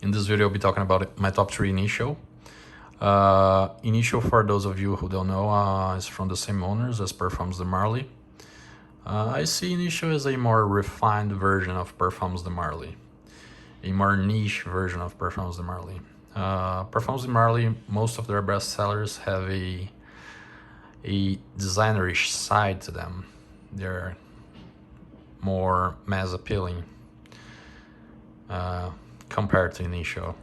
In this video, I'll be talking about my top 3 Initio. Initio, for those of you who don't know, is from the same owners as Parfums de Marly. I see Initio as a more refined version of Parfums de Marly, a more niche version of Parfums de Marly. Parfums de Marly, most of their best sellers have a designerish side to them. They're more mass appealing compared to Initio.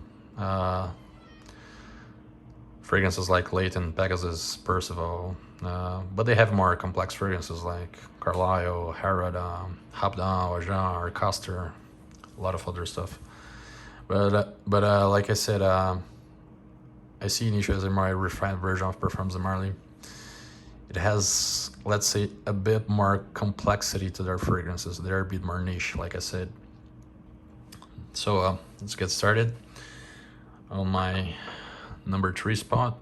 Fragrances like Leighton, Pegasus, Percival, but they have more complex fragrances like Carlisle, Harrod, Habdan, Ajan, Arcaster, a lot of other stuff. But like I said, I see Initio as a more refined version of Parfums de Marly. It has, let's say, a bit more complexity to their fragrances. They're a bit more niche, like I said. So let's get started. On my number 3 spot,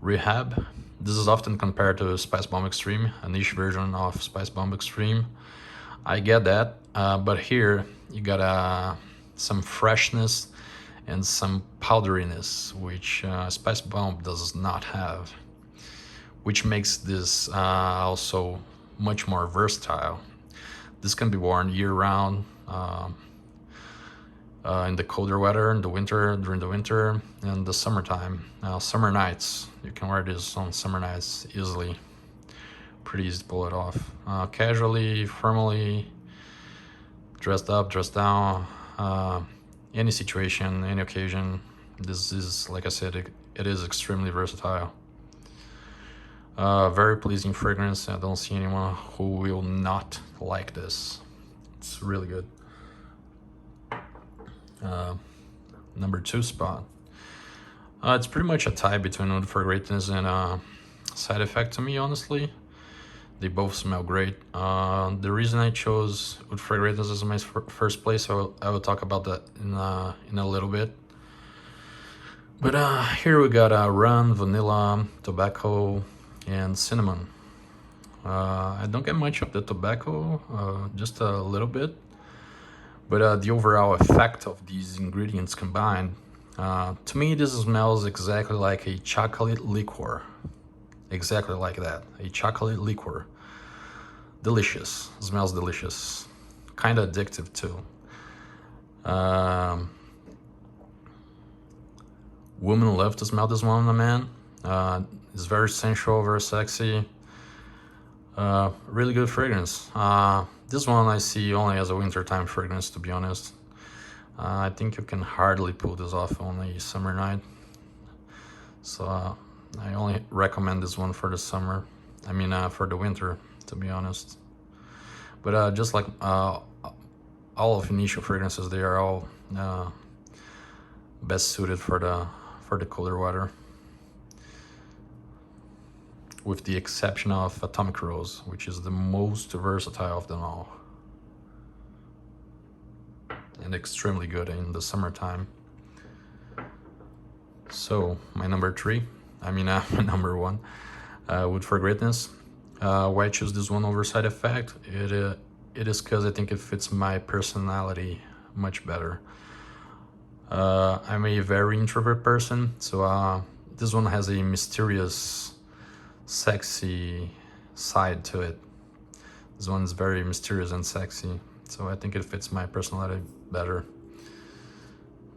Rehab. This is often compared to Spice Bomb Extreme, a niche version of Spice Bomb Extreme. I get that, but here you got some freshness and some powderiness, which Spice Bomb does not have, which makes this also much more versatile. This can be worn year-round, in the colder weather, in the winter, during the winter, and the summertime. Summer nights, you can wear this on summer nights easily. Pretty easy to pull it off. Casually, formally, dressed up, dressed down, any situation, any occasion. This is, like I said, it is extremely versatile. Very pleasing fragrance. I don't see anyone who will not like this. It's really good. Number 2 spot. It's pretty much a tie between Oud for Greatness and Side Effect to me, honestly. They both smell great. The reason I chose Oud for Greatness as my first place, I will talk about that in a little bit. But here we got rum, vanilla, tobacco, and cinnamon. I don't get much of the tobacco, just a little bit. But the overall effect of these ingredients combined, to me this smells exactly like a chocolate liqueur. Exactly like that, a chocolate liqueur. Delicious, smells delicious. Kind of addictive too. Women love to smell this one on a man. It's very sensual, very sexy. Really good fragrance. This one I see only as a wintertime fragrance, to be honest. I think you can hardly pull this off on a summer night. So I only recommend this one for the summer. I mean, for the winter, to be honest. But just like all of Initio fragrances, they are all best suited for the colder weather, with the exception of Atomic Rose, which is the most versatile of them all. And extremely good in the summertime. So, my number 3, my number 1, Oud for Greatness. Why I choose this one over Side Effect? It is because I think it fits my personality much better. I'm a very introvert person, so this one has a mysterious, sexy side to it. This one is very mysterious and sexy, so I think it fits my personality better.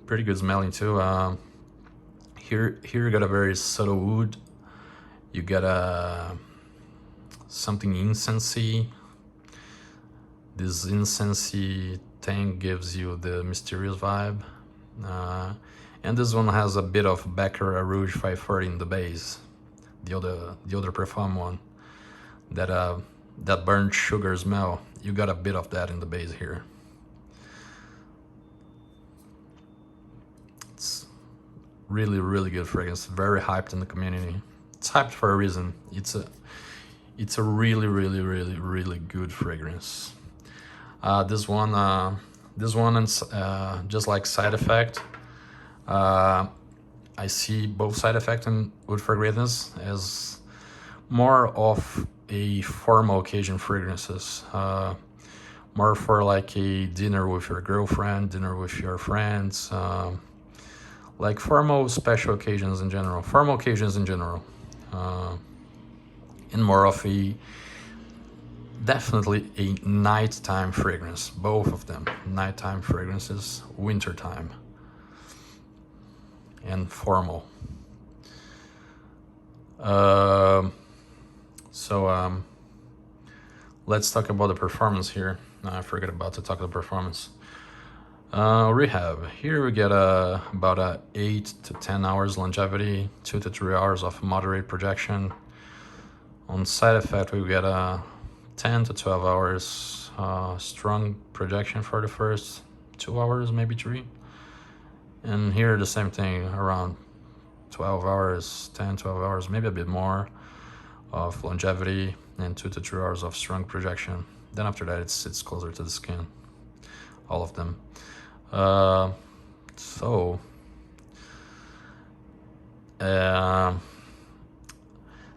Pretty good smelling too. Here you got a very subtle wood. You got something incensey. This incensey thing gives you the mysterious vibe. And this one has a bit of Baccarat Rouge 540 in the base. The other Parfum one, that burnt sugar smell, you got a bit of that in the base here. It's really good fragrance, very hyped in the community. It's hyped for a reason. It's a really good fragrance. This one and just like Side Effect, I see both Side Effect and Oud for Greatness as more of a formal occasion fragrances. more for like a dinner with your girlfriend, dinner with your friends, like formal special occasions in general, and more of a definitely a nighttime fragrance, both of them, nighttime fragrances, wintertime, and formal. So let's talk about the performance here. I forgot about to talk about the performance. Rehab. Here we get about 8 to 10 hours longevity, 2 to 3 hours of moderate projection. On side effect, we get 10 to 12 hours strong projection for the first 2 hours, maybe 3. And here the same thing, around 12 hours, 10, 12 hours, maybe a bit more of longevity, and 2 to 3 hours of strong projection. Then after that, it sits closer to the skin, all of them.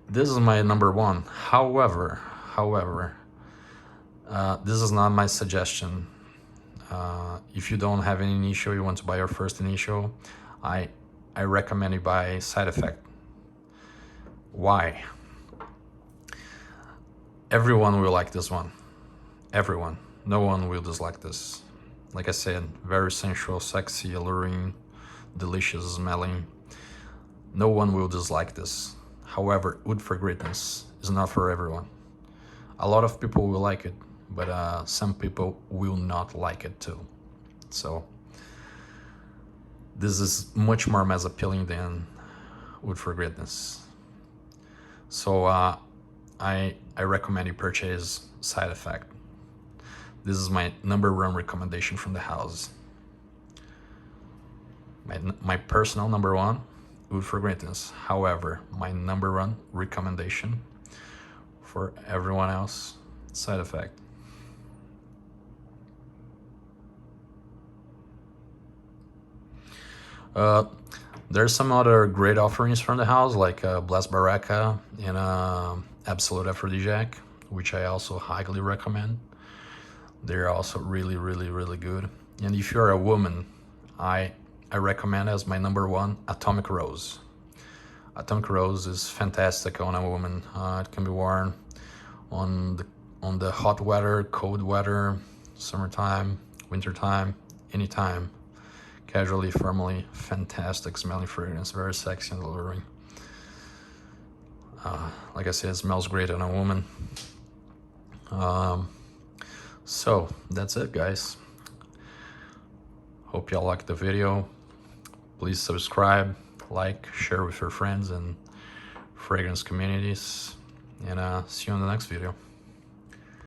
This is my number one. However, this is not my suggestion. If you don't have an initial, you want to buy your first initial, I recommend you buy Side Effect. Why? Everyone will like this one. Everyone. No one will dislike this. Like I said, very sensual, sexy, alluring, delicious smelling. No one will dislike this. However, Wood for Greatness is not for everyone. A lot of people will like it, but some people will not like it too. So this is much more mass appealing than Wood for Greatness. So I recommend you purchase Side Effect. This is my number one recommendation from the house. My personal number one, Wood for Greatness. However, my number one recommendation for everyone else, Side Effect. There's some other great offerings from the house, like Blessed Baraka and Absolute Aphrodisiac, which I also highly recommend. They're also really, really, really good. And if you're a woman, I recommend as my number one, Atomic Rose. Atomic Rose is fantastic on a woman. It can be worn on the hot weather, cold weather, summertime, wintertime, anytime. Casually, formally, fantastic smelling fragrance, very sexy and alluring. Like I said, it smells great on a woman. So that's it, guys. Hope y'all liked the video. Please subscribe, like, share with your friends and fragrance communities, and see you in the next video.